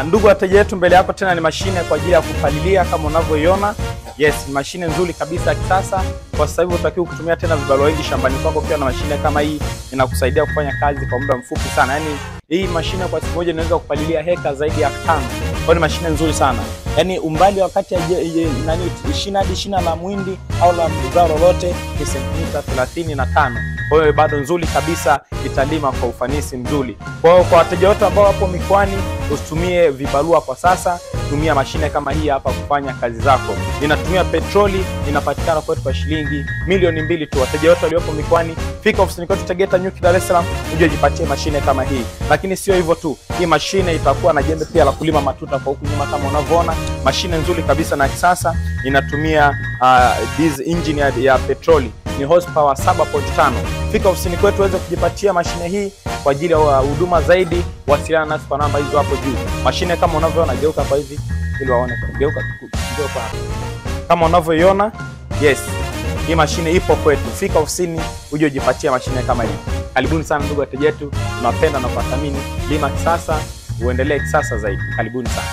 Ndugu wateja wetu, mbele yako tena ni mashine kwa ajili ya kupalilia kama unavyoiona. Yes, ni mashine nzuri kabisa ya kisasa. Kwa sasa hivi utakiwa kutumia tena vibarua wengi shambani kwako, pia na mashine kama hii inakusaidia kufanya kazi kwa muda mfupi sana. Yaani hii mashine kwa siku moja inaweza kupalilia heka zaidi ya 5. Kwa ni mashine nzuri sana. Yaani umbali wakati ya 20 hadi 20 la mwindi au la zao lolote ni sentimita 35. Kwa hiyo bado nzuri kabisa, italima kwa ufanisi mzuri. Kwa hiyo kwa wateja wote ambao wapo mikoani, usitumie vibarua kwa sasa, tumia mashine kama hii hapa kufanya kazi zako. Inatumia petroli, inapatikana kwetu kwa shilingi milioni 2 tu. Wateja wote waliopo mikoani, fika ofisini kwetu Tegeta Nyuki, Dar es Salaam, uje jipatie mashine kama hii. Lakini sio hivyo tu, hii mashine itakuwa na jembe pia la kulima matuta kwa huku nyuma kama unavyoona. Mashine nzuri kabisa na kisasa, inatumia diesel engine ya petroli, ni horsepower 7.5. Fika ofisini kwetu uweze kujipatia mashine hii kwa ajili ya huduma zaidi. Wasiliana nasi kwa namba hizo hapo juu. Mashine kama unavyoona, geuka hapa hivi ili waone. Geuka hapa. Kama unavyoiona, yes. Hii mashine ipo kwetu. Fika ofisini uje ujipatie mashine kama hii. Karibuni sana ndugu wateja wetu. Tunapenda na kuwathamini. Lima kisasa, uendelee kisasa zaidi. Karibuni sana.